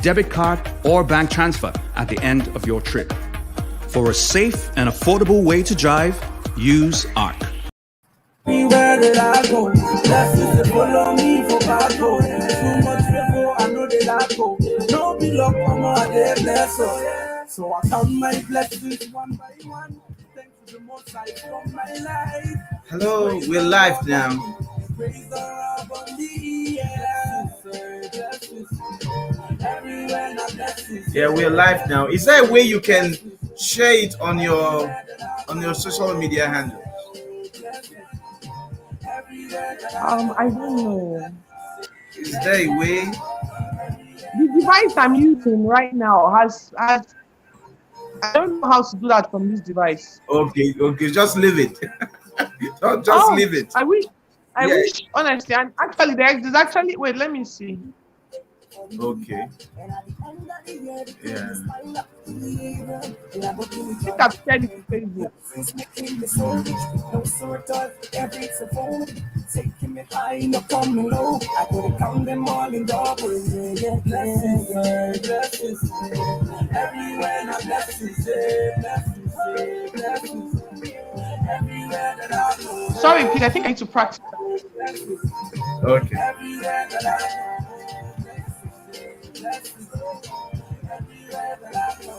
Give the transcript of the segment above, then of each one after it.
debit card, or bank transfer at the end of your trip. For a safe and affordable way to drive, use ARC. Anywhere that I go, blessings they follow me for bad road. Too much favor, I know they like go. No be luck, I'm they bless us. So I count my blessings one by one. Thanks to the most I from my life. Hello, we're live now. Praise the Lord on the everywhere now blessings. Yeah, we're live now. Is there a way you can share it on your social media handle? I don't know. Is there a way? The device I'm using right now has I don't know how to do that from this device. Okay, just leave it. just leave it. I wish honestly, and actually there's actually wait, let me see. Okay. Yeah. I think I've shared it to Facebook. Taking me high, no coming low. I could count them all in double. Blessings, everywhere now blessings, blessings. Everywhere that I go. Sorry, Pete, I think I need to practice. Okay. Everywhere that I go. Everywhere that I go.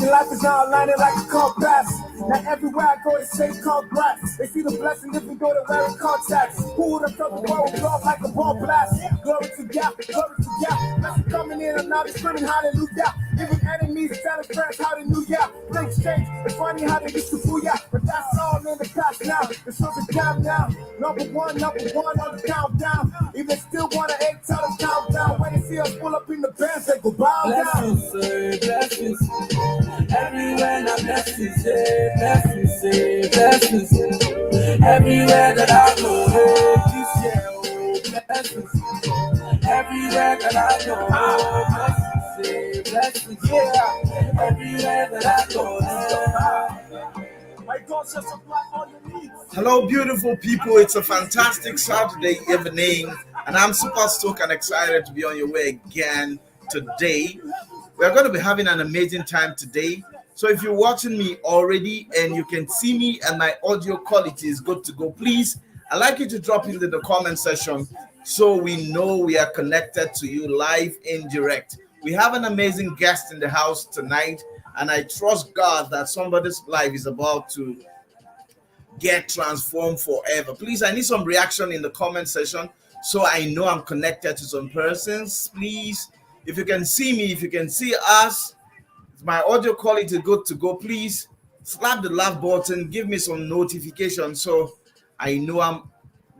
Your life is outlining like a compass. Now everywhere I go, they say congrats. They see the blessing if we go to wearing contacts. Who would have thought the world would blow up like a ball blast? Glory to God, glory to God. Blessing coming in and now they're screaming hallelujah. Even enemies telling friends hallelujah. Things change, it's funny how they used to booyah. But that's all in the past now. The show's a down now. Number one on the countdown. If they still want to egg, tell them countdown. When they see us pull up in the bands, they go bow down. Blessings, everywhere now blessings, blessings. Everywhere that I go, this year, blessings. Everywhere that I go, blessings, yeah. Everywhere that I go, my God shall supply all your needs. Hello, beautiful people. It's a fantastic Saturday evening, and I'm super stoked and excited to be on your way again today. We're going to be having an amazing time today. So if you're watching me already and you can see me and my audio quality is good to go, please, I'd like you to drop into the comment section so we know we are connected to you live and direct. We have an amazing guest in the house tonight, and I trust God that somebody's life is about to get transformed forever. Please, I need some reaction in the comment section so I know I'm connected to some persons. Please, if you can see me, if you can see us, my audio quality good to go, please slap the love button, give me some notification so I know I'm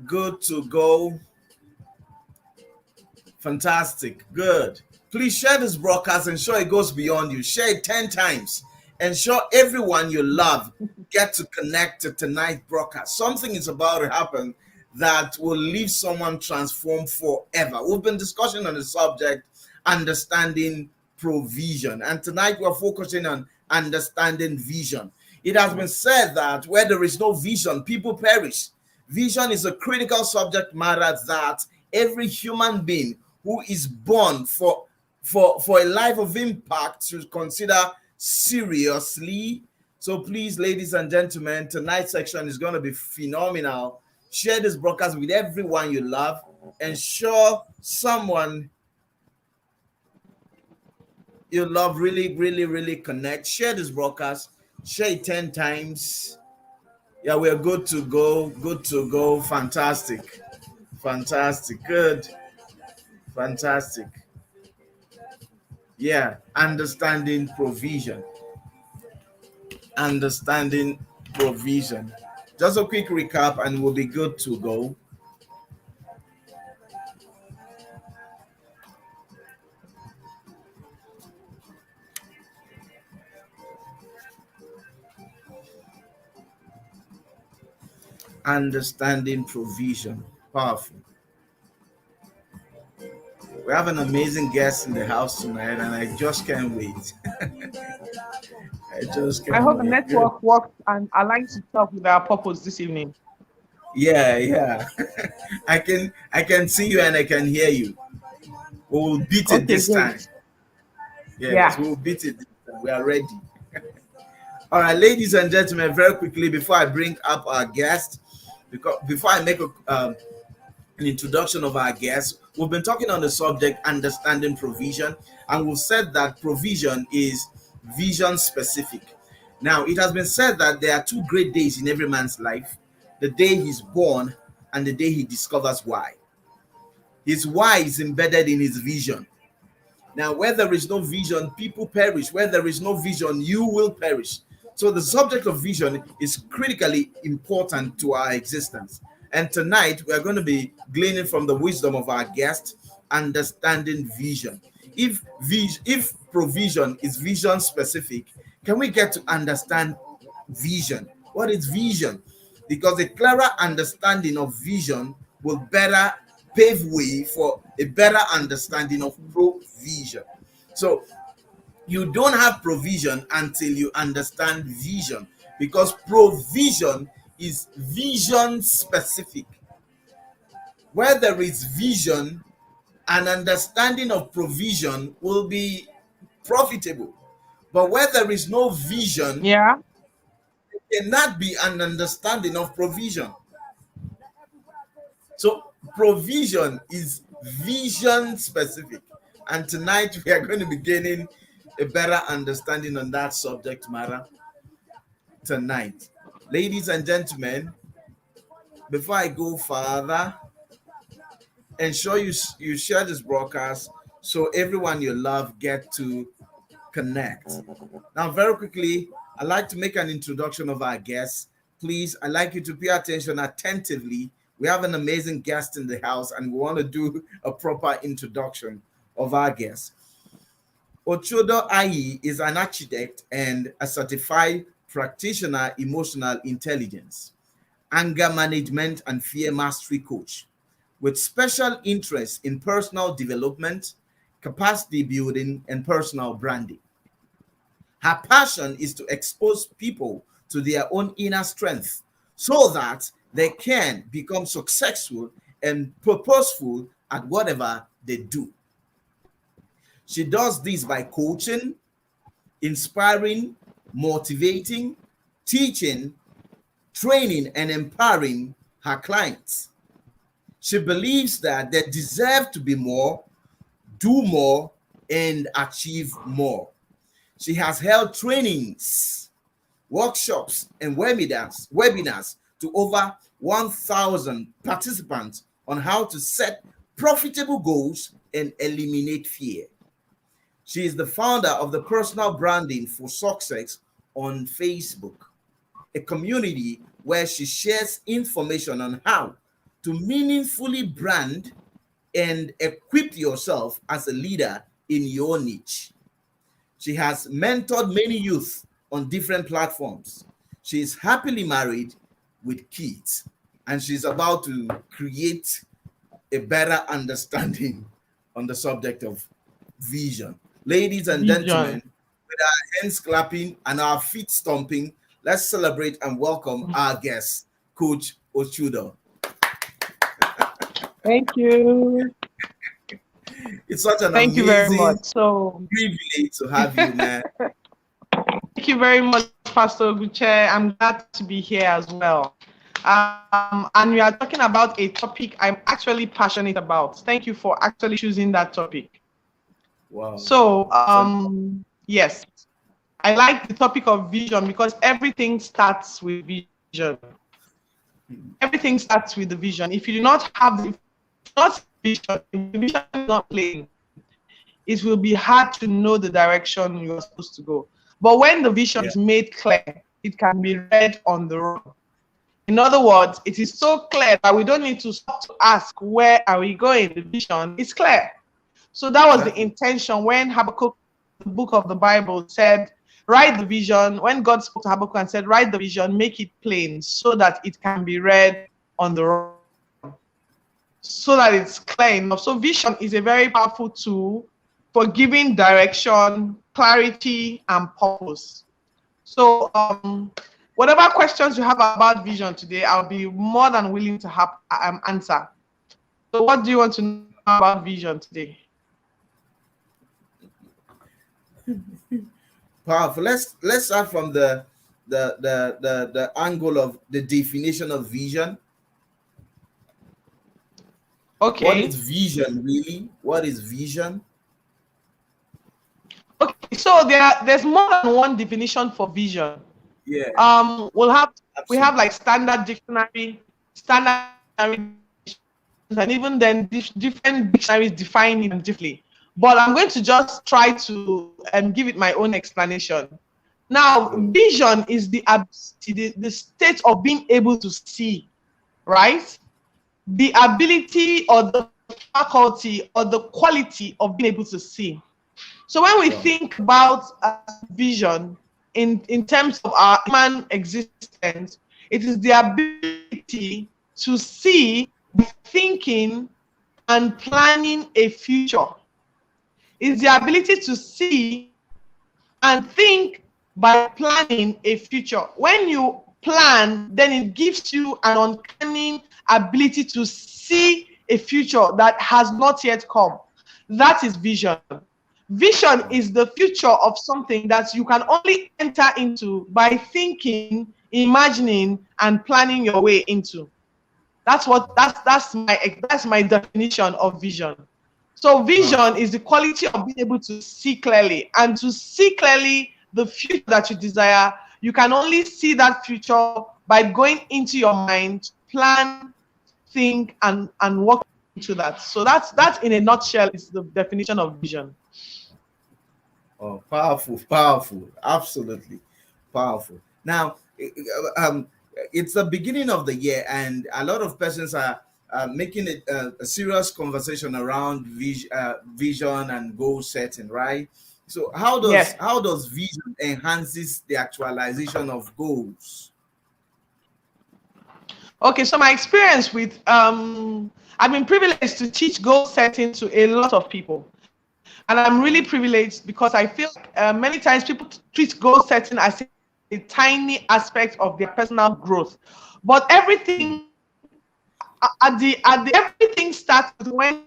good to go. Fantastic, good. Please share this broadcast, ensure it goes beyond you. Share it 10 times. Ensure everyone you love get to connect to tonight's broadcast. Something is about to happen that will leave someone transformed forever. We've been discussing on the subject, understanding provision. And tonight we're focusing on understanding vision. It has been said that where there is no vision, people perish. Vision is a critical subject matter that every human being who is born for a life of impact should consider seriously. So please, ladies and gentlemen, tonight's section is going to be phenomenal. Share this broadcast with everyone you love. Ensure someone you love really connect. Share this broadcast. Share it 10 times. Yeah, we're good to go. Fantastic, good, fantastic. Yeah, understanding provision. Just a quick recap and we'll be good to go. Understanding provision. Powerful. We have an amazing guest in the house tonight, and I just can't wait. I just I came hope the on. Good. network works and aligns itself with our purpose this evening. Yeah, yeah. I can see you and I can hear you. We will beat it Okay, this time. great. Yes, Yeah. we will beat it this time. We are ready. All right, ladies and gentlemen, very quickly before I bring up our guest, because before I make an introduction of our guest, we've been talking on the subject understanding provision, and we've said that provision is vision specific. Now, it has been said that there are two great days in every man's life: the day he's born and the day he discovers why. His why is embedded in his vision. Now, where there is no vision, people perish. Where there is no vision, you will perish. So, the subject of vision is critically important to our existence. And tonight, we are going to be gleaning from the wisdom of our guest, understanding vision. If provision is vision specific, can we get to understand vision? What is vision? Because a clearer understanding of vision will better pave way for a better understanding of provision. So you don't have provision until you understand vision, because provision is vision specific. Where there is vision, an understanding of provision will be profitable. But where there is no vision, Yeah. there cannot be an understanding of provision. So provision is vision specific. And tonight we are going to be gaining a better understanding on that subject matter tonight. Ladies and gentlemen, before I go further, ensure you share this broadcast so everyone you love get to connect. Now, very quickly, I'd like to make an introduction of our guests. Please, I'd like you to pay attention attentively. We have an amazing guest in the house, and we want to do a proper introduction of our guest. Ochudo Ayi is an architect and a certified practitioner emotional intelligence, anger management, and fear mastery coach with special interest in personal development, capacity building, and personal branding. Her passion is to expose people to their own inner strength so that they can become successful and purposeful at whatever they do. She does this by coaching, inspiring, motivating, teaching, training, and empowering her clients. She believes that they deserve to be more, do more, and achieve more. She has held trainings, workshops, and webinars to over 1,000 participants on how to set profitable goals and eliminate fear. She is the founder of the Personal Branding for Success on Facebook, a community where she shares information on how to meaningfully brand and equip yourself as a leader in your niche. She has mentored many youth on different platforms. She is happily married with kids, and she's about to create a better understanding on the subject of vision. Ladies and gentlemen, with our hands clapping and our feet stomping, let's celebrate and welcome our guest, Coach Ochudo. Thank you. It's such an Thank you very amazing much. So privilege to have you, man. thank you very much, Pastor Guche. I'm glad to be here as well. And we are talking about a topic I'm actually passionate about. Thank you for actually choosing that topic. Wow. So, yes, I like the topic of vision because everything starts with vision. Everything starts with the vision. If you do not have the vision, if the vision is not plain, it will be hard to know the direction you're supposed to go. But when the vision is made clear, it can be read on the road. In other words, it is so clear that we don't need to stop to ask, where are we going? The vision is clear. So that was the intention when Habakkuk, the book of the Bible, said, write the vision. When God spoke to Habakkuk and said, write the vision, make it plain so that it can be read on the road, so that it's clear enough. So vision is a very powerful tool for giving direction, clarity, and purpose. So whatever questions you have about vision today, I'll be more than willing to have answer. So what do you want to know about vision today? Powerful. Let's start from the angle of the definition of vision. Okay. What is vision really? What is vision? Okay, so there's more than one definition for vision. Yeah. We have like standard dictionary, and even then different dictionaries define it differently. But I'm going to just try to give it my own explanation. Now, vision is the state of being able to see, right? The ability or the faculty or the quality of being able to see. So when we think about vision in terms of our human existence, it is the ability to see, thinking, and planning a future. It's the ability to see and think by planning a future. When you plan, then it gives you an uncanny ability to see a future that has not yet come. That is vision. Vision is the future of something that you can only enter into by thinking, imagining, and planning your way into. That's my definition of vision. So vision is the quality of being able to see clearly, and to see clearly the future that you desire. You can only see that future by going into your mind, plan, think, and walk into that. So that's in a nutshell is the definition of vision. Oh, powerful, absolutely powerful. Now, it's the beginning of the year, and a lot of persons are making it a serious conversation around vision and goal setting, right? So how does vision enhances the actualization of goals? Okay, so my experience with I've been privileged to teach goal setting to a lot of people, and I'm really privileged because I feel many times people treat goal setting as a tiny aspect of their personal growth, but everything everything starts when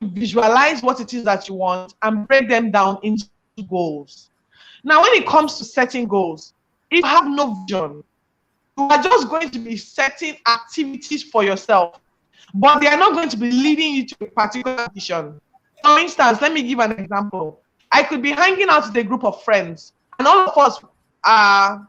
you visualize what it is that you want and break them down into goals. Now, when it comes to setting goals, if you have no vision, you are just going to be setting activities for yourself, but they are not going to be leading you to a particular vision. For instance, let me give an example. I could be hanging out with a group of friends, and all of us are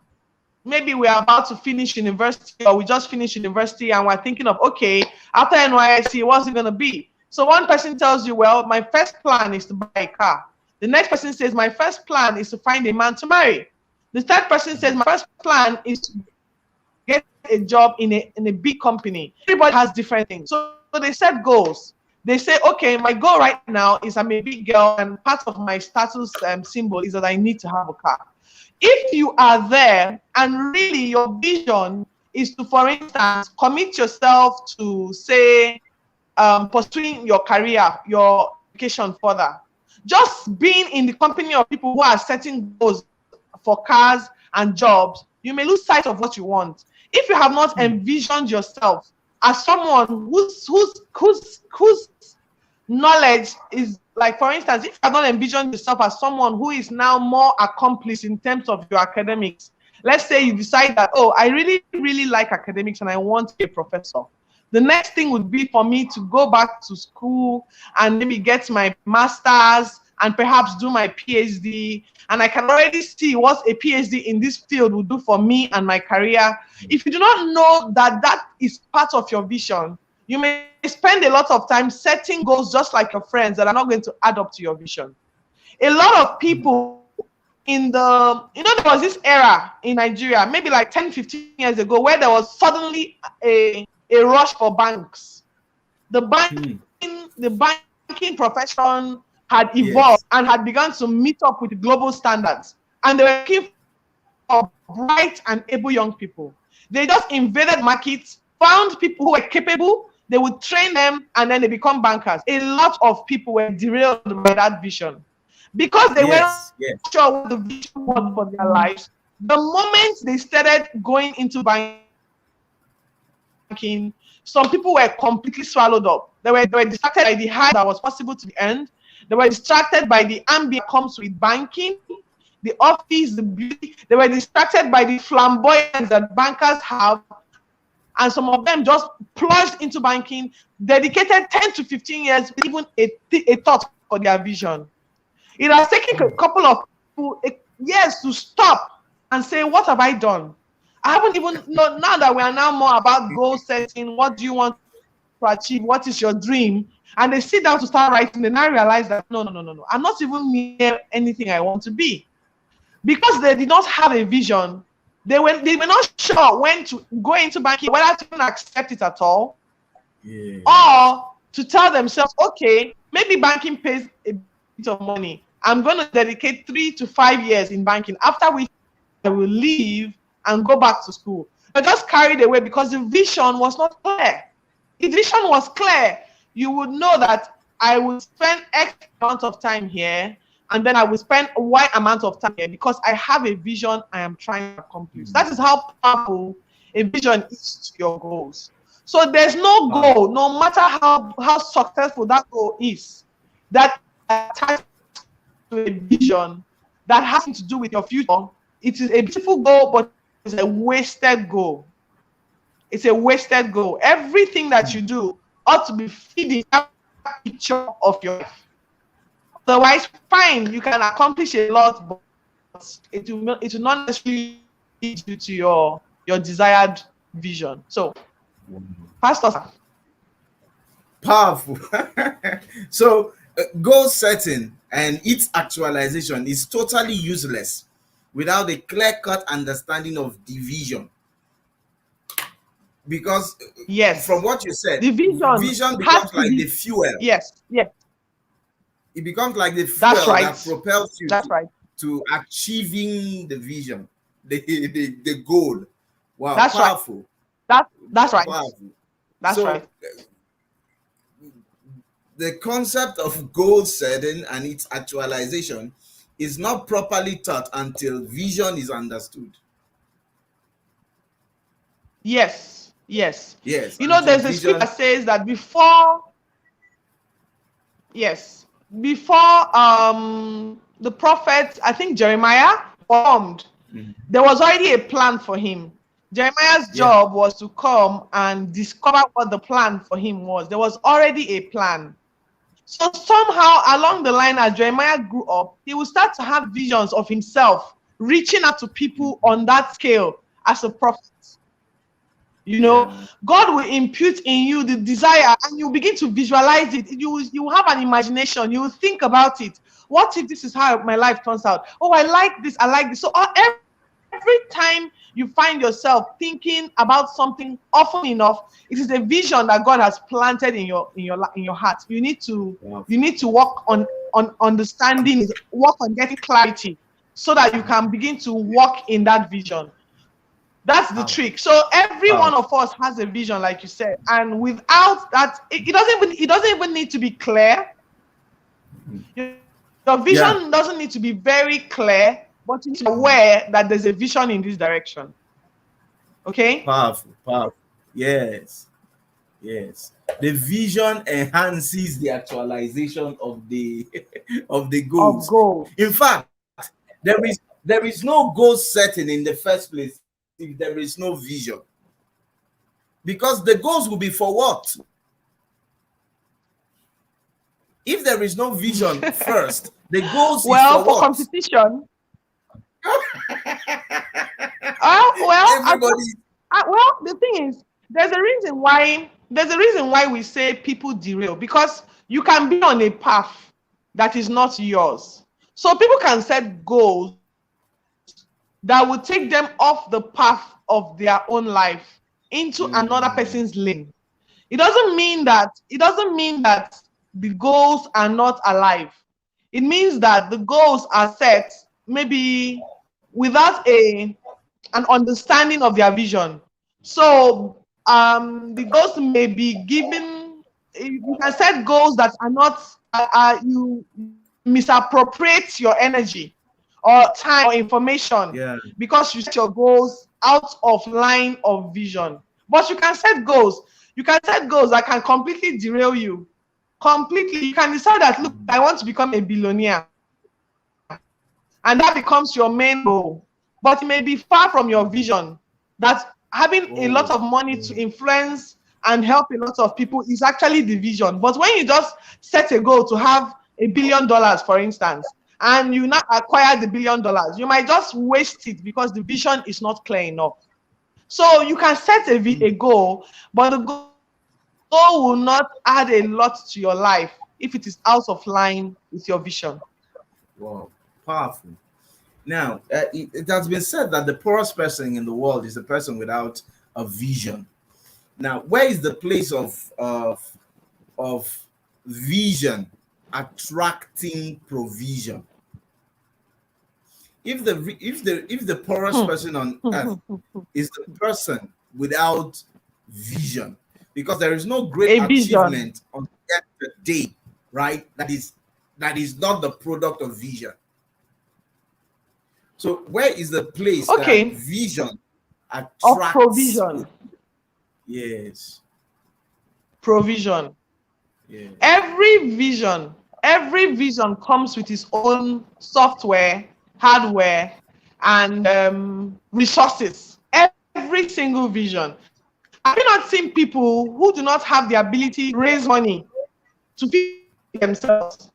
maybe we're about to finish university, or we just finished university, and we're thinking of, okay, after NYSC, what's it going to be? So one person tells you, well, my first plan is to buy a car. The next person says, my first plan is to find a man to marry. The third person says, my first plan is to get a job in a big company. Everybody has different things. So they set goals. They say, okay, my goal right now is I'm a big girl, and part of my status symbol is that I need to have a car. If you are there and really your vision is to, for instance, commit yourself to, say, pursuing your career, your education further, just being in the company of people who are setting goals for cars and jobs, you may lose sight of what you want. If you have not envisioned yourself as someone whose knowledge is, like, for instance, if you have not envisioned yourself as someone who is now more accomplished in terms of your academics, let's say you decide that, oh, I really, really like academics and I want to be a professor. The next thing would be for me to go back to school and maybe get my master's and perhaps do my PhD. And I can already see what a PhD in this field would do for me and my career. If you do not know that that is part of your vision, you may spend a lot of time setting goals just like your friends that are not going to add up to your vision. A lot of people there was this era in Nigeria, maybe like 10, 15 years ago, where there was suddenly a rush for banks. The banking profession had evolved and had begun to meet up with global standards. And they were looking for bright and able young people. They just invaded markets, found people who were capable, they would train them, and then they become bankers. A lot of people were derailed by that vision. Because they weren't sure what the vision was for their lives, The moment they started going into banking, some people were completely swallowed up. They were distracted by the high that was possible to be earned. They were distracted by the ambience that comes with banking, the office, the beauty. They were distracted by the flamboyance that bankers have. And some of them just plunged into banking, dedicated 10 to 15 years, even a thought for their vision. It has taken a couple of years to stop and say, what have I done? I haven't even known. Now that we are now more about goal setting, what do you want to achieve? What is your dream? And they sit down to start writing, they now realize that no, I'm not even near anything I want to be. Because they did not have a vision, they were not sure when to go into banking, whether to accept it at all, or to tell themselves, okay, maybe banking pays a bit of money. I'm going to dedicate 3 to 5 years in banking, after which I will leave and go back to school. They're just carried away because the vision was not clear. If the vision was clear, you would know that I will spend X amount of time here, and then I will spend Y amount of time here because I have a vision I am trying to accomplish. That is how powerful a vision is to your goals. So there's no goal, no matter how successful that goal is, that attached to a vision that has to do with your future. It is a beautiful goal, but it's a wasted goal. It's a wasted goal. Everything that you do ought to be feeding that picture of your life. Otherwise, fine, you can accomplish a lot, but it will not necessarily lead you to your desired vision. So, Pastor. Powerful. So, goal setting and its actualization is totally useless without a clear-cut understanding of the vision. Because yes, from what you said, the vision becomes like the fuel. Yes. It becomes like the fuel that propels you to achieving the vision, the goal. Wow, that's powerful. Right. That's right. Powerful. That's so, right. The concept of goal setting and its actualization is not properly taught until vision is understood. Yes. You know, there's a scripture that says that before the prophet, I think Jeremiah, formed, there was already a plan for him. Jeremiah's job was to come and discover what the plan for him was. There was already a plan. So somehow along the line, as Jeremiah grew up, he would start to have visions of himself reaching out to people on that scale as a prophet. You know, God will impute in you the desire, and you begin to visualize it. You have an imagination. You will think about it. What if this is how my life turns out? Oh, I like this. I like this. So every time you find yourself thinking about something, often enough, it is a vision that God has planted in your heart. You need to work on understanding, work on getting clarity, so that you can begin to walk in that vision. That's the trick. So every one of us has a vision, like you said, and without that, it doesn't even need to be clear. Your vision doesn't need to be very clear, but you need to be aware that there's a vision in this direction. Okay? Powerful. Yes. The vision enhances the actualization of the goals. In fact, there is no goal setting in the first place if there is no vision, because the goals will be for what? If there is no vision first, the goals is for what? Competition. The thing is, there's a reason why we say people derail, because you can be on a path that is not yours. So people can set goals that will take them off the path of their own life into another person's lane. It doesn't mean that the goals are not alive. It means that the goals are set maybe without an understanding of their vision. So the goals may be given. You can set goals that are not. You misappropriate your energy. or time or information, Yeah. because you set your goals out of line of vision. But you can set goals. You can set goals that can completely derail you. Completely. You can decide that, look, I want to become a billionaire. And that becomes your main goal. But it may be far from your vision. That having a lot of money to influence and help a lot of people is actually the vision. But when you just set a goal to have $1 billion, for instance, and you not acquire the $1 billion, you might just waste it because the vision is not clear enough. So you can set a goal, but the goal will not add a lot to your life if it is out of line with your vision. Wow, powerful. Now, it has been said that the poorest person in the world is the person without a vision. Now, where is the place of vision attracting provision? If the poorest person on earth is the person without vision, because there is no great achievement on earth today, right? That is not the product of vision. So where is the place that vision attracts of provision? Yes. Provision. Yeah. Every vision comes with its own software, hardware, and resources. Every single vision. Have you not seen people who do not have the ability to raise money to feed themselves?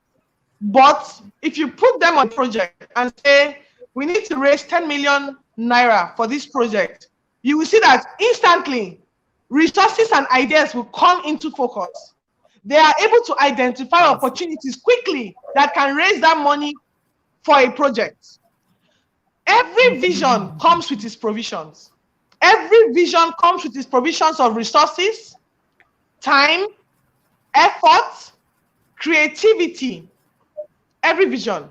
But if you put them on a project and say, we need to raise 10 million naira for this project, you will see that instantly resources and ideas will come into focus. They are able to identify opportunities quickly that can raise that money for a project. Every vision comes with its provisions. Every vision comes with its provisions of resources, time, effort, creativity. Every vision.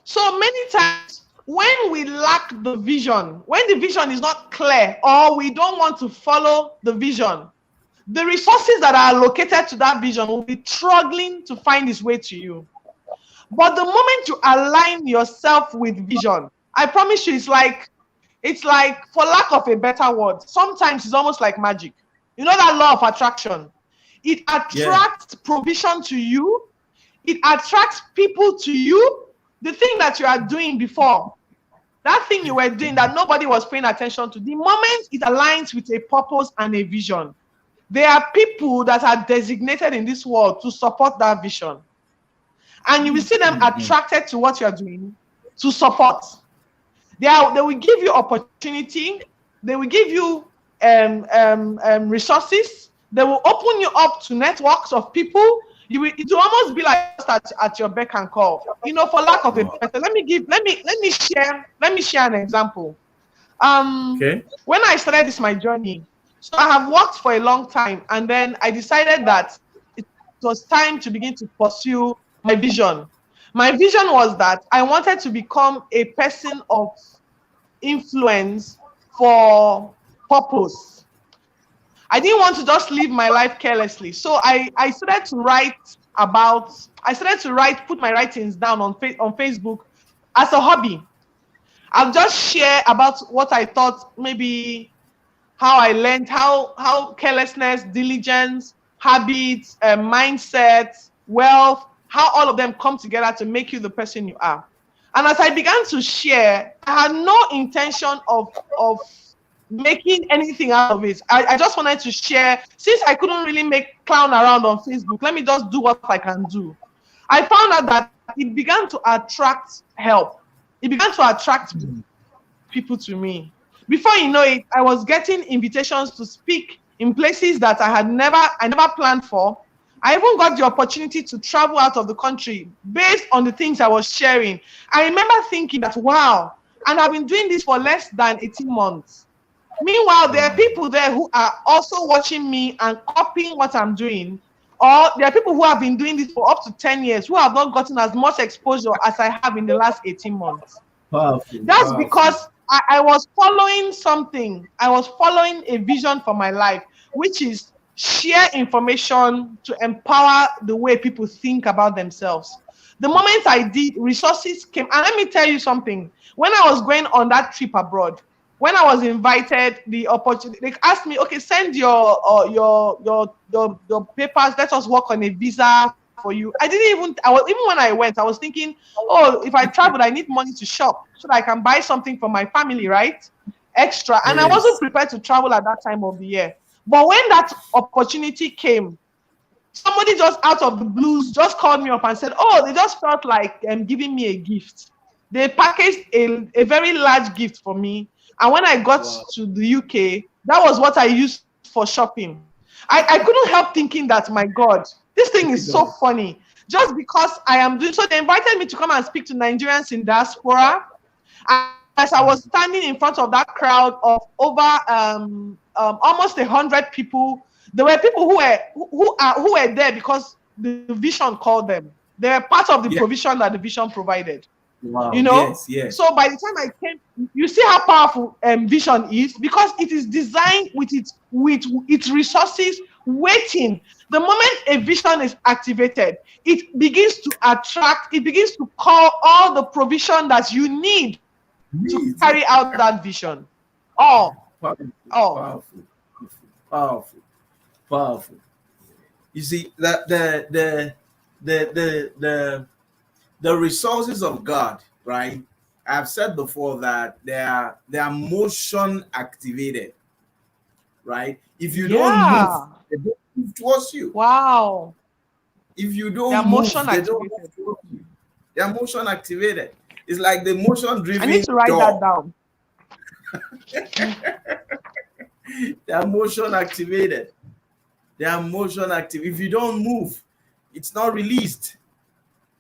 So many times when we lack the vision, when the vision is not clear or we don't want to follow the vision, the resources that are allocated to that vision will be struggling to find its way to you. But the moment you align yourself with vision, I promise you, it's like, for lack of a better word, sometimes it's almost like magic. You know that law of attraction? It attracts provision to you. It attracts people to you. The thing that you are doing before, that thing you were doing that nobody was paying attention to, the moment it aligns with a purpose and a vision, there are people that are designated in this world to support that vision. And you will see them attracted to what you're doing to support. They will give you opportunity. They will give you resources. They will open you up to networks of people. It will almost be like at your beck and call. You know, for lack of a better, let me share an example. When I started my journey, so I have worked for a long time, and then I decided that it was time to begin to pursue my vision. My vision was that I wanted to become a person of influence for purpose. I didn't want to just live my life carelessly. So I started to put my writings down on Facebook as a hobby. I'll just share about what I thought, maybe how I learned, how carelessness, diligence, habits, mindset, wealth, how all of them come together to make you the person you are. And as I began to share, I had no intention of making anything out of it. I just wanted to share. Since I couldn't really make clown around on Facebook, let me just do what I can do. I found out that it began to attract help. It began to attract people to me. Before you know it, I was getting invitations to speak in places that I never planned for. I even got the opportunity to travel out of the country based on the things I was sharing. I remember thinking that, wow, and I've been doing this for less than 18 months. Meanwhile, there are people there who are also watching me and copying what I'm doing. Or there are people who have been doing this for up to 10 years who have not gotten as much exposure as I have in the last 18 months. That's because I was following something. I was following a vision for my life, which is share information to empower the way people think about themselves. The moment I did, resources came. And let me tell you something. When I was going on that trip abroad, when I was invited, the opportunity, they asked me, okay, send your papers. Let us work on a visa for you. Even when I went, I was thinking, oh, if I travel, I need money to shop so that I can buy something for my family, right? Extra. And I wasn't prepared to travel at that time of the year. But when that opportunity came, somebody just out of the blues just called me up and said, oh, they just felt like giving me a gift. They packaged a very large gift for me. And when I got to the UK, that was what I used for shopping. I couldn't help thinking that, my God, this thing is so funny. Just because I am doing, so they invited me to come and speak to Nigerians in diaspora. And as I was standing in front of that crowd of over almost 100 people, there were people who were there because the vision called them. They were part of the provision that the vision provided. Wow. You know, yes. So by the time I came, you see how powerful vision is, because it is designed with its resources waiting. The moment a vision is activated, it begins to attract, it begins to call all the provision that you need to carry out that vision. Powerful. You see that the resources of God, right? I've said before that they are motion activated, right? If you don't move, they don't move towards you. Wow. If you don't move, they don't move towards you. They are motion activated. It's like the motion driven. I need to write that down. They are motion activated. They are motion active. If you don't move, it's not released.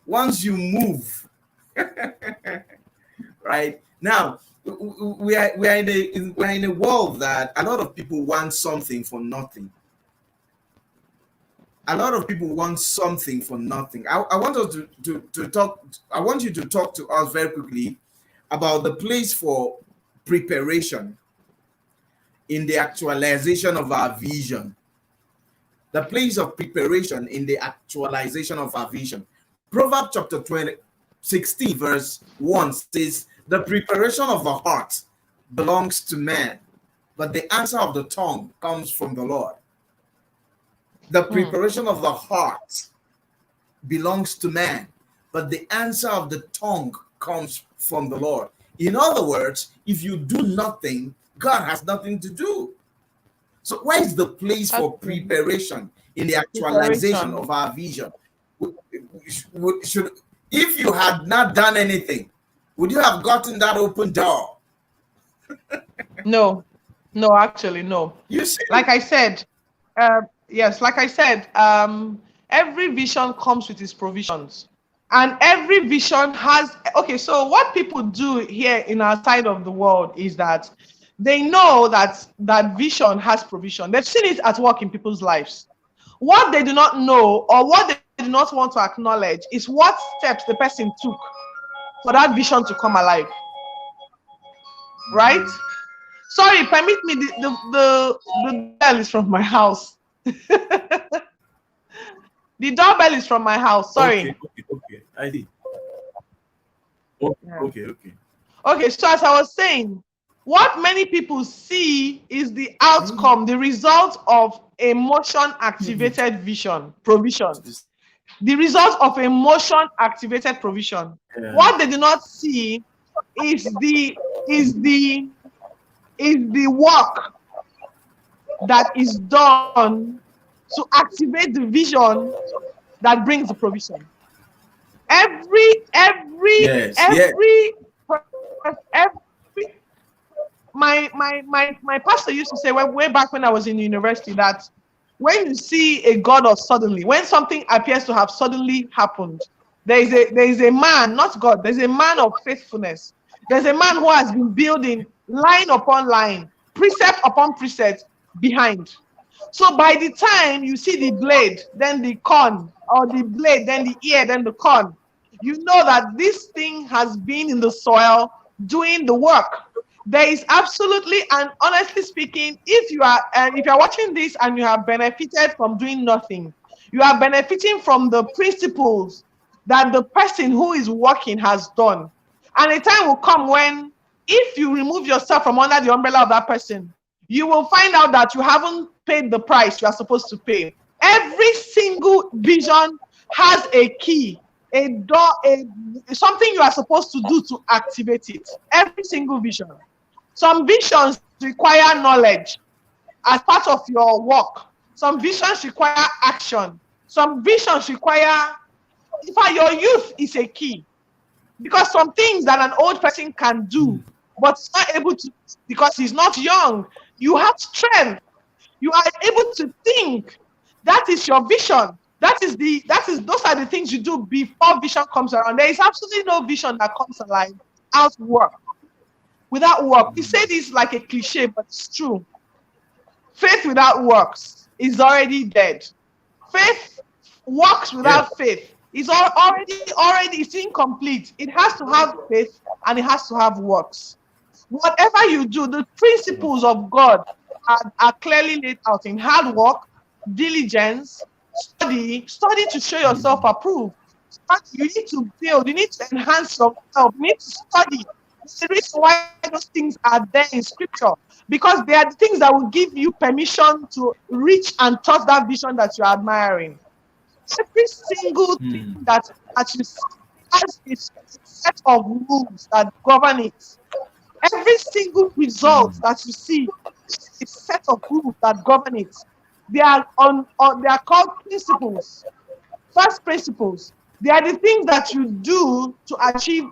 Once you move, right now, we are in a world that a lot of people want something for nothing. A lot of people want something for nothing. I want us to talk. I want you to talk to us very quickly about the place for preparation in the actualization of our vision. The place of preparation in the actualization of our vision. Proverbs chapter 16 verse 1 says, the preparation of the heart belongs to man, but the answer of the tongue comes from the Lord. The preparation of the heart belongs to man, but the answer of the tongue comes from the Lord. In other words, if you do nothing, God has nothing to do. So where is the place for preparation in the actualization of our vision? If you had not done anything, would you have gotten that open door? No, actually, no. You see, like I said, every vision comes with its provisions. And every vision has, okay, so what people do here in our side of the world is that they know that vision has provision. They've seen it at work in people's lives. What they do not know, or what they do not want to acknowledge, is what steps the person took for that vision to come alive. Right? Sorry, permit me, the bell is from my house. The doorbell is from my house. Sorry. Okay. I see. Okay. So as I was saying, what many people see is the outcome, the result of a motion-activated vision, provision. The result of a motion-activated provision. Yeah. What they do not see is the work that is done to activate the vision that brings the provision. My pastor used to say way back when I was in university that when you see a God of suddenly, when something appears to have suddenly happened, there is a man, not God, there's a man of faithfulness. There's a man who has been building line upon line, precept upon precept behind. So by the time you see the blade, then the corn, or the blade, then the ear, then the corn, you know that this thing has been in the soil doing the work. There is absolutely, and honestly speaking, if you are watching this and you have benefited from doing nothing, you are benefiting from the principles that the person who is working has done. And a time will come when, if you remove yourself from under the umbrella of that person, you will find out that you haven't paid the price you are supposed to pay. Every single vision has a key, a door, something you are supposed to do to activate it. Every single vision. Some visions require knowledge as part of your work. Some visions require action. Some visions require, in fact, your youth is a key. Because some things that an old person can do, but is not able to, because he's not young. You have strength. You are able to think. That is your vision. Those are the things you do before vision comes around. There is absolutely no vision that comes alive without work. Without work. We say this like a cliche, but it's true. Faith without works is already dead. Faith works without faith. It's already it's incomplete. It has to have faith and it has to have works. Whatever you do, the principles of God are clearly laid out in hard work, diligence, study to show yourself approved. You need to build, you need to enhance yourself, you need to study. That's the reason why those things are there in scripture, because they are the things that will give you permission to reach and touch that vision that you're admiring. Every single thing that you see has a set of rules that govern it. Every single result that you see is a set of rules that govern it. They are they are called principles. First principles. They are the things that you do to achieve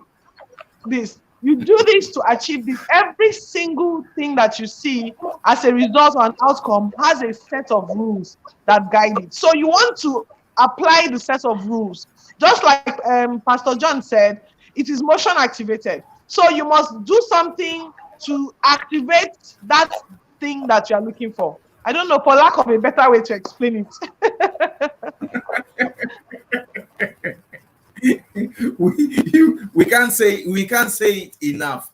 this. You do this to achieve this. Every single thing that you see as a result or an outcome has a set of rules that guide it. So you want to apply the set of rules. Just like Pastor John said, it is motion activated. So you must do something to activate that thing that you are looking for. I don't know, for lack of a better way to explain it. we can't say it enough.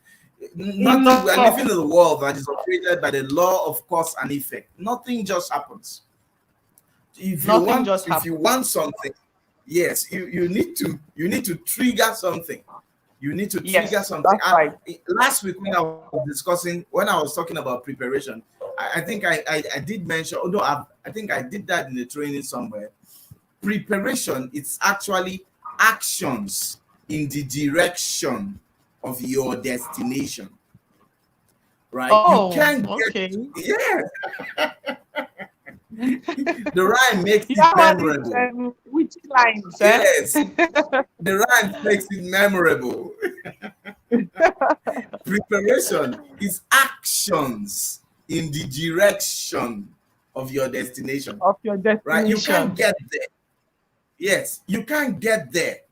Nothing, we're living in a world that is operated by the law of cause and effect. Nothing just happens. If you want something, yes, you need to trigger something. You need to trigger something. Right. Last week when I was talking about preparation, I think I did mention, although I think I did that in the training somewhere. Preparation, it's actually actions in the direction of your destination. Right? Oh, you can't get the rhyme makes it memorable. Which lines? Yes, the rhyme makes it memorable. Preparation is actions in the direction of your destination. Right? You can't get there. Yes, you can't get there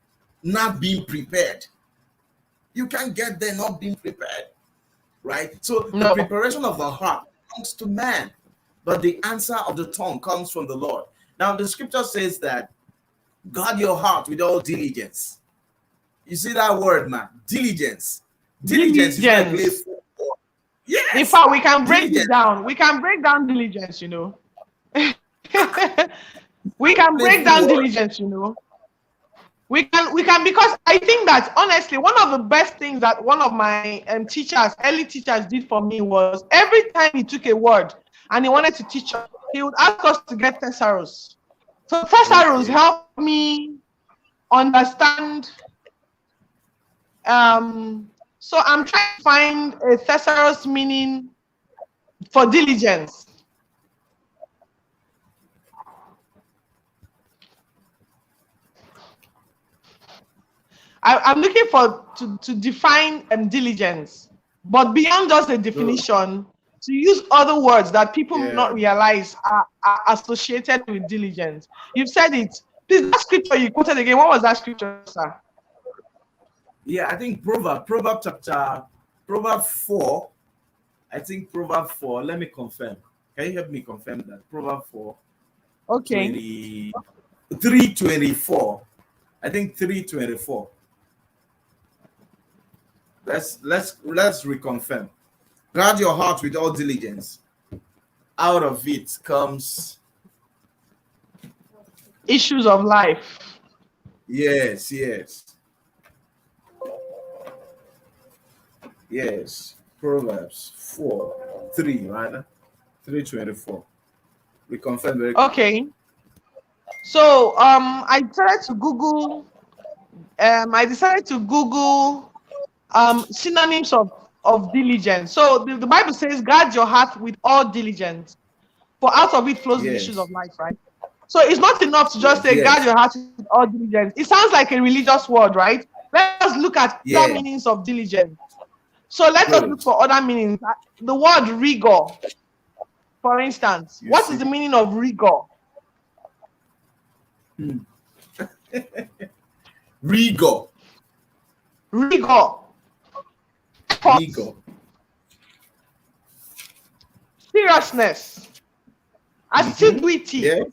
not being prepared. You can't get there not being prepared. Right? So the preparation of the heart belongs to man, but the answer of the tongue comes from the Lord. Now, the scripture says that guard your heart with all diligence. You see that word, man? Diligence. Diligence. Is yes. In fact, we can break it down. We can break down diligence, you know. We can break down diligence, you know. We can, because I think that honestly, one of the best things that one of my early teachers did for me was every time he took a word and he wanted to teach us, he would ask us to get thesaurus. So thesaurus helped me understand. So I'm trying to find a thesaurus meaning for diligence. I'm looking to define diligence, but beyond just the definition, to use other words that people may not realize are associated with diligence. You've said it. Please, that scripture you quoted again, what was that scripture, sir? Yeah, I think Proverbs 4. I think Proverbs 4. Let me confirm. Can you help me confirm that? Proverbs 4. Okay. 3:24. I think 3:24. Let's reconfirm. Guard your heart with all diligence. Out of it comes issues of life. Yes, yes. Proverbs 4:3, rather. 3:24. We confirm very quickly. Okay. So I decided to Google synonyms of diligence. So the Bible says, guard your heart with all diligence, for out of it flows the issues of life, right? So it's not enough to just say guard your heart with all diligence. It sounds like a religious word, right? Let's look at other meanings of diligence. So let us look for other meanings. The word rigor, for instance. What is the meaning of rigor? Rigor. Seriousness. Assiduity.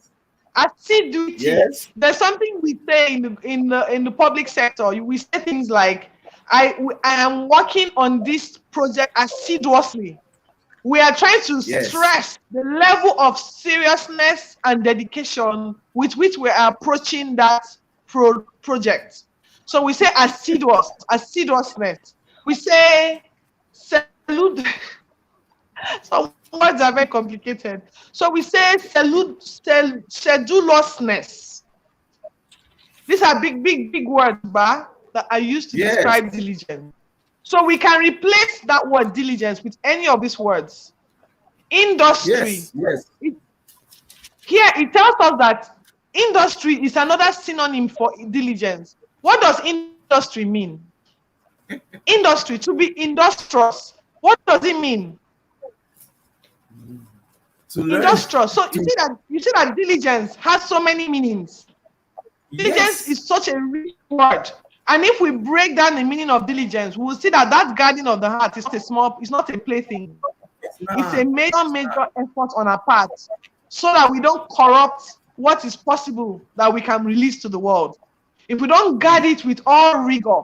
Assiduity. There's something we say in the public sector. We say things like, I am working on this project assiduously. We are trying to stress the level of seriousness and dedication with which we are approaching that project. So we say assiduousness. We say salute. Some words are very complicated. So we say sedulousness. These are big words, that are used to describe diligence. So we can replace that word diligence with any of these words. Industry. Here it tells us that industry is another synonym for diligence. What does industry mean? Industry, to be industrious. What does it mean? Industrious. So you see that diligence has so many meanings. Diligence is such a rich word. And if we break down the meaning of diligence, we'll see that guarding of the heart is it's not a plaything. It's a major effort on our part, so that we don't corrupt what is possible that we can release to the world. If we don't guard it with all rigor,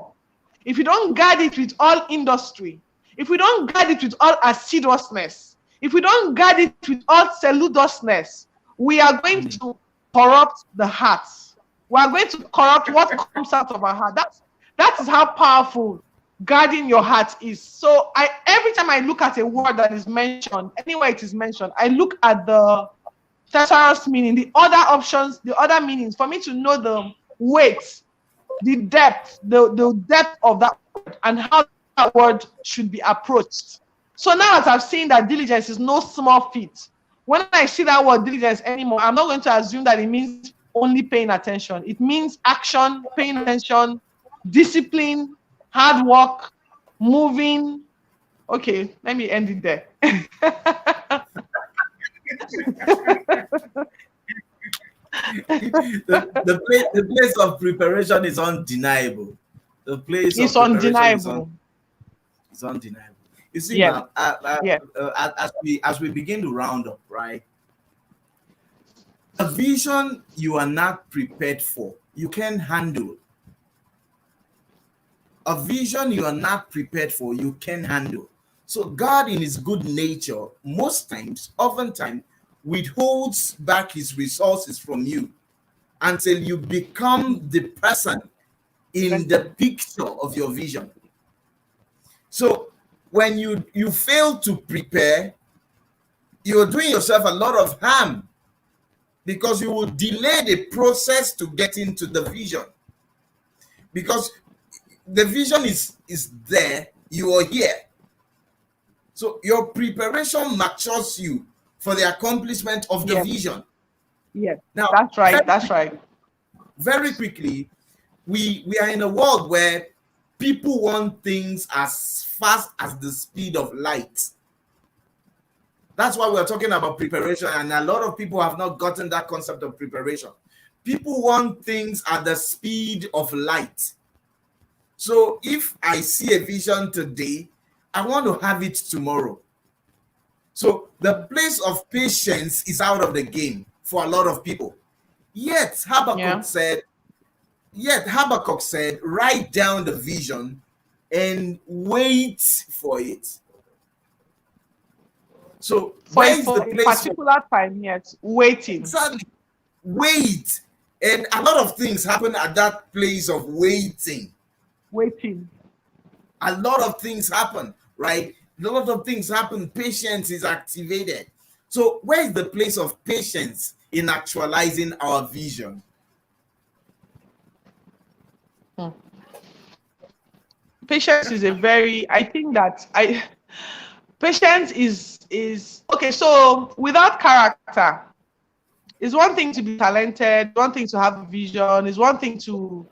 if we don't guard it with all industry, if we don't guard it with all assiduousness, if we don't guard it with all saludousness, we are going to corrupt the heart. We are going to corrupt what comes out of our heart. That is how powerful guarding your heart is. So every time I look at a word that is mentioned, anywhere it is mentioned, I look at the thesaurus meaning, the other options, the other meanings, for me to know the weight, the depth of that word, and how that word should be approached. So now, as I've seen that diligence is no small feat, when I see that word diligence anymore, I'm not going to assume that it means only paying attention. It means action, paying attention, discipline, hard work, moving. Okay, let me end it there. the place of preparation is undeniable. The place it's of undeniable. It's undeniable. You see, now, as we begin to round up, right? A vision you are not prepared for, you can't handle. A vision you are not prepared for, you can handle. So God, in his good nature, oftentimes, withholds back his resources from you until you become the person in the picture of your vision. So when you fail to prepare, you're doing yourself a lot of harm, because you will delay the process to get into the vision. Because the vision is there, you are here. So your preparation matures you for the accomplishment of the vision. Yes, now that's right. Very quickly, we are in a world where people want things as fast as the speed of light. That's why we're talking about preparation, and a lot of people have not gotten that concept of preparation. People want things at the speed of light. So if I see a vision today, I want to have it tomorrow. So the place of patience is out of the game for a lot of people. Yet Habakkuk said, write down the vision and wait for it. So for a particular time, yes, waiting. Exactly. Wait. And a lot of things happen at that place of waiting. Waiting. A lot of things happen, right? A lot of things happen. Patience is activated. So where is the place of patience in actualizing our vision? Patience is I think that patience is okay. So without character, it's one thing to be talented, one thing to have a vision, it's one thing to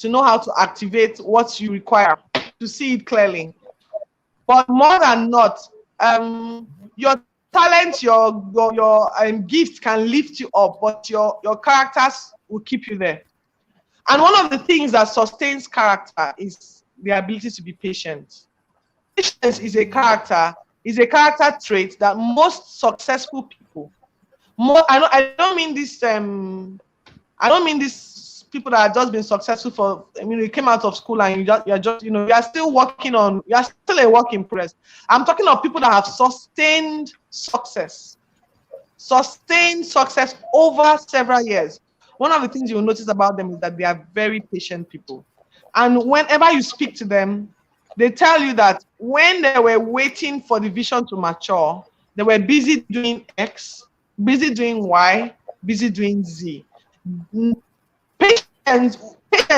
know how to activate what you require, to see it clearly. But more than not, your talent, your gift can lift you up, but your characters will keep you there. And one of the things that sustains character is the ability to be patient. Patience is a character trait that most successful people, I don't mean this people that have just been successful for, you came out of school and you're still working on, you're still a work in progress. I'm talking of people that have sustained success over several years. One of the things you'll notice about them is that they are very patient people. And whenever you speak to them, they tell you that when they were waiting for the vision to mature, they were busy doing X, busy doing Y, busy doing Z. Patience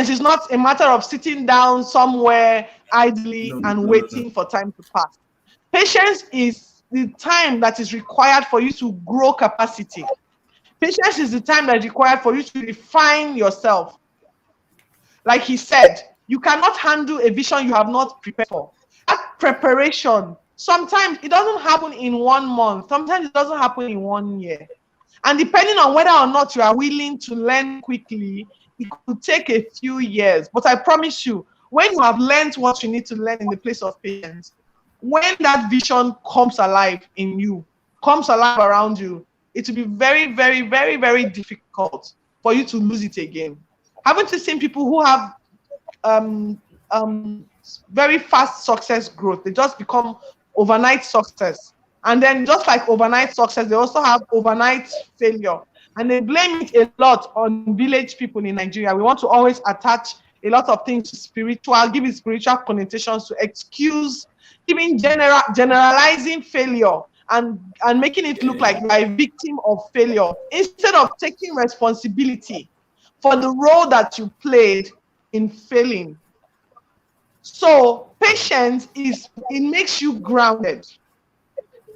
is not a matter of sitting down somewhere idly and waiting for time to pass. Patience is the time that is required for you to grow capacity. Patience is the time that is required for you to refine yourself. Like he said, you cannot handle a vision you have not prepared for. That preparation, sometimes it doesn't happen in 1 month. Sometimes it doesn't happen in 1 year. And depending on whether or not you are willing to learn quickly, it could take a few years. But I promise you, when you have learned what you need to learn in the place of patience, when that vision comes alive in you, comes alive around you, it will be very, very, very, very difficult for you to lose it again. Haven't you seen people who have very fast success growth? They just become overnight success. And then just like overnight success, they also have overnight failure. And they blame it a lot on village people in Nigeria. We want to always attach a lot of things to spiritual, give it spiritual connotations to excuse, even generalizing failure and making it look like you're a victim of failure, instead of taking responsibility for the role that you played in failing. So patience it makes you grounded.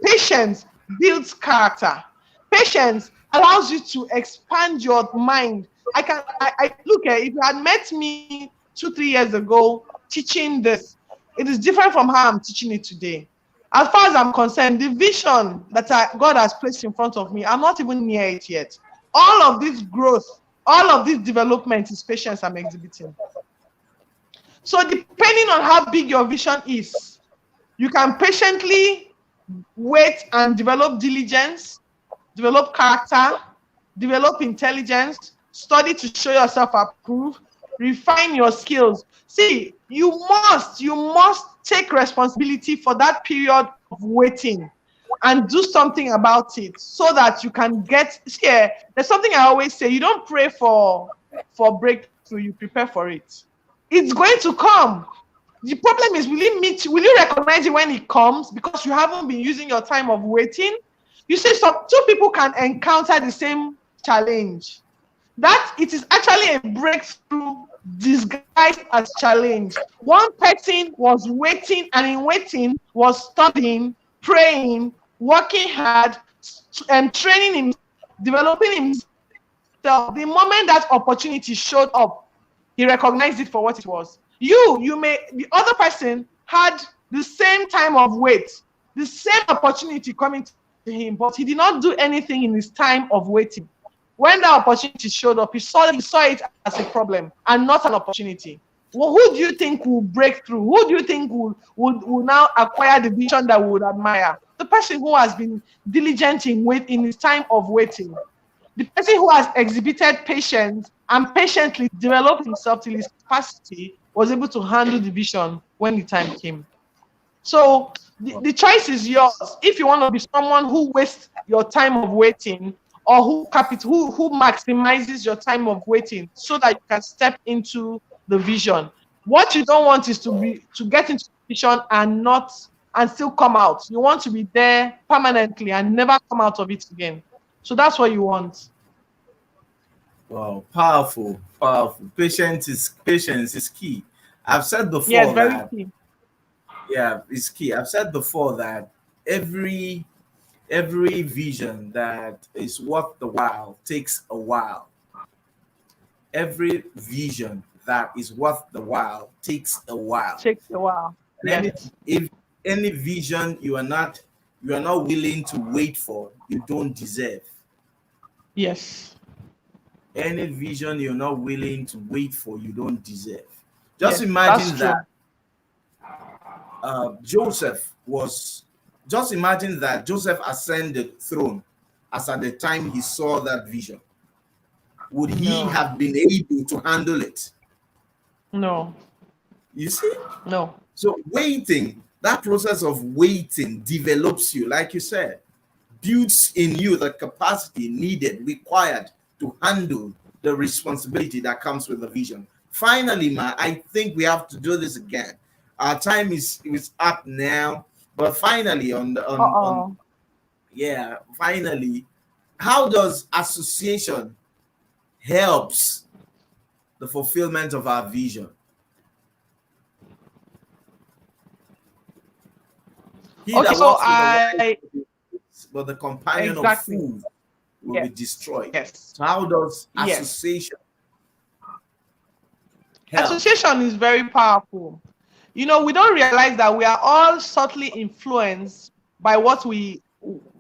Patience builds character. Patience allows you to expand your mind. I look at, if you had met me 2-3 years ago teaching this, it is different from how I'm teaching it today. As far as I'm concerned, the vision that God has placed in front of me, I'm not even near it yet. All of this growth, all of this development is patience I'm exhibiting. So depending on how big your vision is, you can patiently wait and develop diligence, develop character, develop intelligence, study to show yourself approved, refine your skills. See, you must take responsibility for that period of waiting and do something about it so that you can get here. There's something I always say, you don't pray for breakthrough, you prepare for it. It's going to come. The problem is, will you recognize it when it comes? Because you haven't been using your time of waiting. You see, two people can encounter the same challenge. That it is actually a breakthrough disguised as challenge. One person was waiting, and in waiting was studying, praying, working hard, and training himself, developing himself. The moment that opportunity showed up, he recognized it for what it was. The other person had the same time of wait, the same opportunity coming to him, but he did not do anything in his time of waiting. When the opportunity showed up, he saw it as a problem and not an opportunity. Well, who do you think will break through? Who do you think will now acquire the vision that we would admire? The person who has been diligent in his time of waiting. The person who has exhibited patience and patiently developed himself till his capacity was able to handle the vision when the time came. So the choice is yours. If you want to be someone who wastes your time of waiting, or who maximizes your time of waiting so that you can step into the vision. What you don't want is to get into the vision and still come out. You want to be there permanently and never come out of it again. So that's what you want. Wow, powerful, powerful. Patience is key. I've said before Yes, very that key. yeah, it's key. I've said before that every vision that is worth the while takes a while. Every vision that is worth the while takes a while. Takes a while. And Yes. if any vision you are not willing to wait for, you don't deserve. Yes. Any vision you're not willing to wait for, you don't deserve. Just Yes, imagine that's that just imagine that Joseph ascended throne as at the time he saw that vision. Would he No. have been able to handle it? No. You see? No. So waiting, that process of waiting develops you, like you said, builds in you the capacity required to handle the responsibility that comes with the vision. Finally, I think we have to do this again. Our time is up now, but finally finally, how does association helps the fulfillment of our vision? Okay, so but the companion exactly. of fools will be destroyed. Yes. So how does Yes. association help? Association is very powerful. You know, we don't realize that we are all subtly influenced by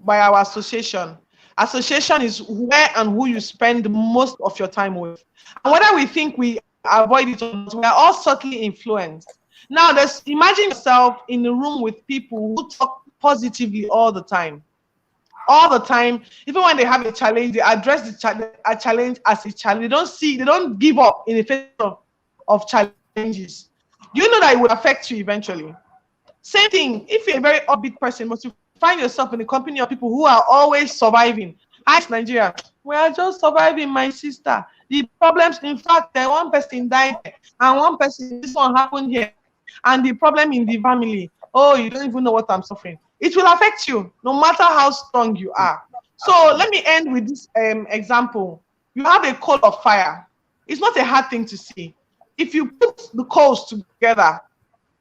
by our association. Association is where and who you spend most of your time with. And whether we think we avoid it or not, we are all subtly influenced. Now, imagine yourself in a room with people who talk positively all the time. All the time, even when they have a challenge, they address a challenge as a challenge. They don't give up in the face of challenges. You know that it will affect you eventually. Same thing, if you're a very upbeat person, but you find yourself in the company of people who are always surviving. Ask Nigeria, we are just surviving, my sister. The problems, in fact, one person died and one person, this one happened here. And the problem in the family, oh, you don't even know what I'm suffering. It will affect you no matter how strong you are. So let me end with this example. You have a coal of fire. It's not a hard thing to see. If you put the coals together,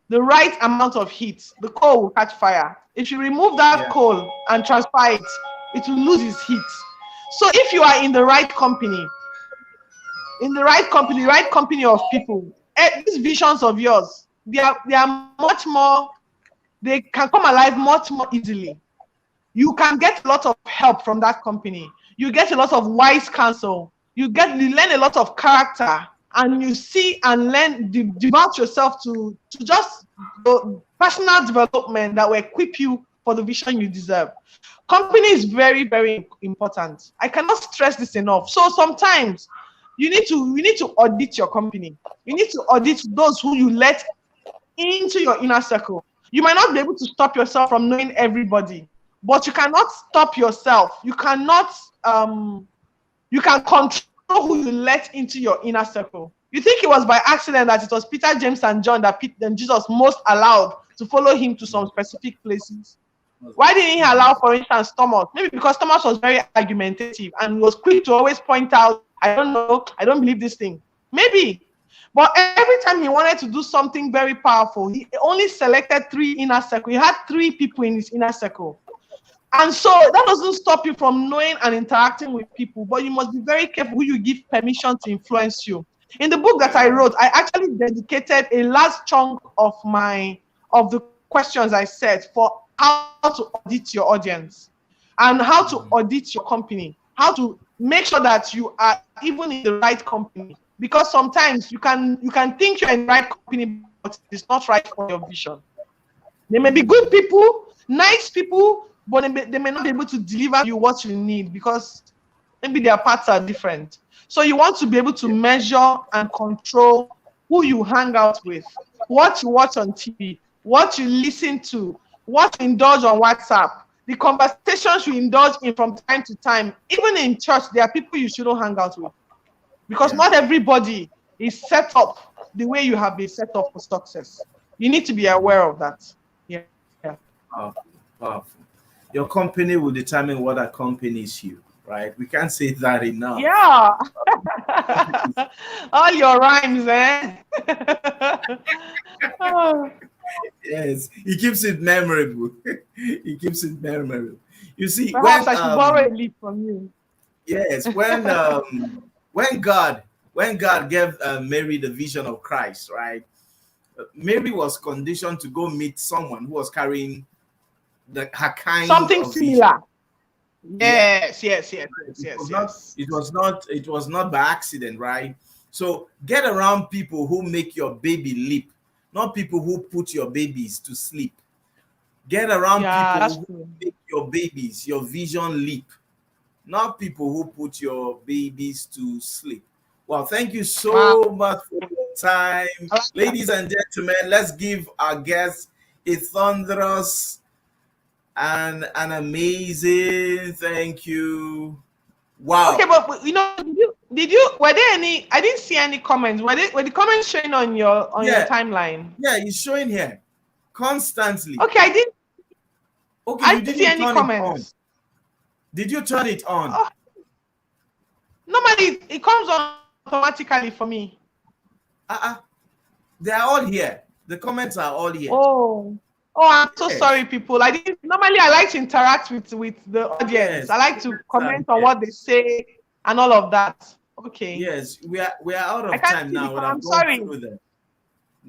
the right amount of heat, the coal will catch fire. If you remove that coal and transfer it, it will lose its heat. So if you are in the right company, right company of people, these visions of yours, they are much more, they can come alive much more easily. You can get a lot of help from that company. You get a lot of wise counsel. You learn a lot of character, and you see and learn, devote yourself to just personal development that will equip you for the vision you deserve. Company is very, very important. I cannot stress this enough. So sometimes you need to audit your company. You need to audit those who you let into your inner circle. You might not be able to stop yourself from knowing everybody, but you cannot stop yourself. You cannot you can control who you let into your inner circle. You think it was by accident that it was Peter, James, and John that Jesus most allowed to follow him to some specific places? Why didn't he allow, for instance, Thomas? Maybe because Thomas was very argumentative and was quick to always point out, I don't know, I don't believe this thing. Maybe. But every time he wanted to do something very powerful, he only selected 3 inner circles. He had 3 people in his inner circle. And so that doesn't stop you from knowing and interacting with people, but you must be very careful who you give permission to influence you. In the book that I wrote, I actually dedicated a large chunk of the questions I said for how to audit your audience and how to audit your company, how to make sure that you are even in the right company. Because sometimes you can think you're in the right company, but it's not right for your vision. They may be good people, nice people, but they may not be able to deliver you what you need because maybe their paths are different. So you want to be able to measure and control who you hang out with, what you watch on TV, what you listen to, what you indulge on WhatsApp. the conversations you indulge in from time to time. Even in church, there are people you shouldn't hang out with, because not everybody is set up the way you have been set up for success. You need to be aware of that. Yeah. Powerful. Your company will determine what accompanies you, right? We can't say that enough. Yeah. All your rhymes, eh? Oh. Yes, he keeps it memorable. He keeps it memorable. You see, Perhaps I should borrow a leaf from you. Yes, when God gave Mary the vision of Christ, right? Mary was conditioned to go meet someone who was carrying her kind something of similar. Vision. Yes. It was not by accident, right? So get around people who make your baby leap, not people who put your babies to sleep. Get around people who make your babies, your vision leap, not people who put your babies to sleep. Well, thank you so much for your time. Ladies and gentlemen, let's give our guests a thunderous and an amazing thank you. Wow. Okay, but did you were there any, I didn't see any comments. Were the comments showing on your timeline? Yeah, it's showing here constantly. Okay, I didn't see any comments. Did you turn it on? Oh. Normally it comes on automatically for me. They are all here. The comments are all here. Oh, I'm so sorry, people. I like to interact with the audience. Yes. I like to comment on what they say and all of that. Okay. Yes, we are out of time now. I'm sorry. We're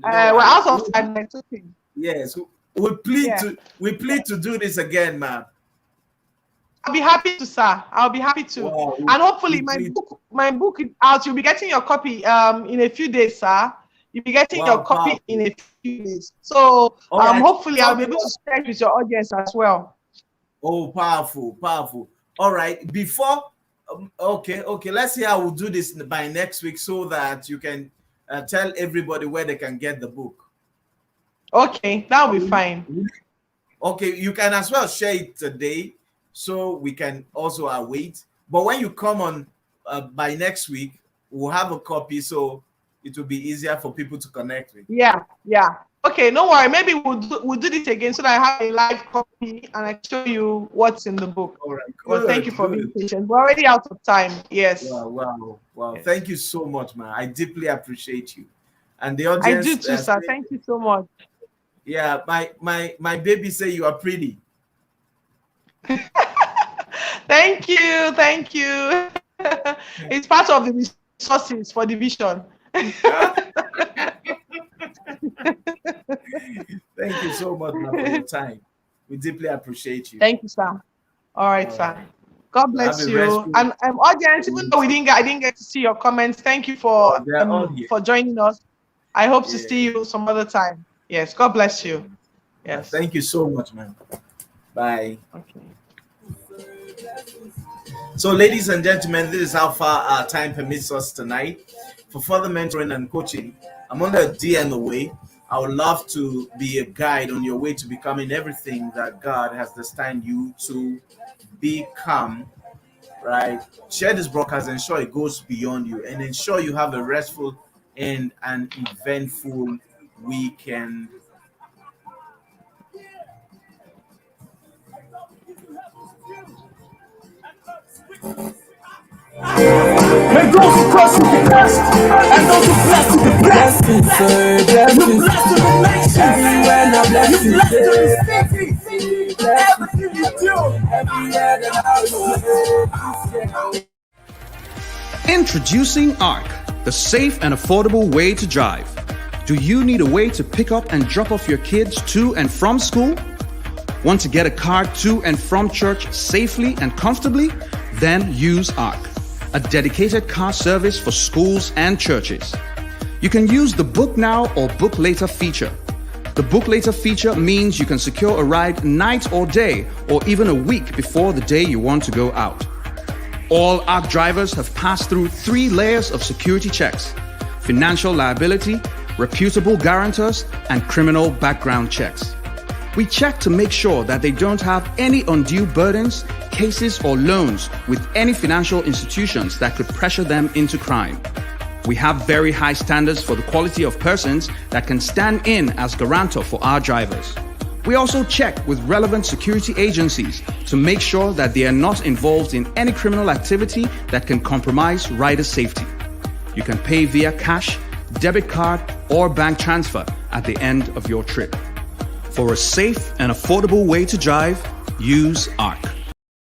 out of time. It's okay. Yes, we plead to do this again, ma'am. I'll be happy to, sir. I'll be happy to. Wow. And hopefully my book is out. You'll be getting your copy in a few days, sir. You'll be getting your copy in a few days. So hopefully I'll be able to share with your audience as well. Oh, powerful. All right. Before, okay. Let's see how we'll do this by next week so that you can tell everybody where they can get the book. Okay, that'll be fine. Okay, you can as well share it today so we can also await. But when you come on by next week, we'll have a copy so it will be easier for people to connect with. Yeah. Okay, no worry. Maybe we'll do this again so that I have a live copy and I show you what's in the book. All right. Well, thank you for being patient. We're already out of time. Yes. Wow. Yes. Thank you so much, man. I deeply appreciate you. And the audience. I do too, sir. Thank you so much. Yeah, my baby say you are pretty. Thank you. It's part of the resources for the vision. Thank you so much, man, for your time. We deeply appreciate you. Thank you, sir. All right, sir. God bless you. And audience, even though I didn't get to see your comments, thank you for joining us. I hope to see you some other time. Yes, God bless you. Yes. Thank you so much, man. Bye. Okay. So, ladies and gentlemen, this is how far our time permits us tonight. For further mentoring and coaching, I'm on a DM away. I would love to be a guide on your way to becoming everything that God has destined you to become. Right? Share this broadcast, ensure it goes beyond you, and ensure you have a restful and an eventful weekend. May those who curse you be blessed, and those who bless you be blessed. You blessed to the nations. You blessed to the city. Everything you do. Introducing ARC, the safe and affordable way to drive. Do you need a way to pick up and drop off your kids to and from school? Want to get a car to and from church safely and comfortably? Then use ARC, a dedicated car service for schools and churches. You can use the Book Now or Book Later feature. The Book Later feature means you can secure a ride night or day, or even a week before the day you want to go out. All ARC drivers have passed through 3 layers of security checks: financial liability, reputable guarantors, and criminal background checks. We check to make sure that they don't have any undue burdens, cases, or loans with any financial institutions that could pressure them into crime. We have very high standards for the quality of persons that can stand in as guarantor for our drivers. We also check with relevant security agencies to make sure that they are not involved in any criminal activity that can compromise rider safety. You can pay via cash, debit card, or bank transfer at the end of your trip. For a safe and affordable way to drive, use ARC.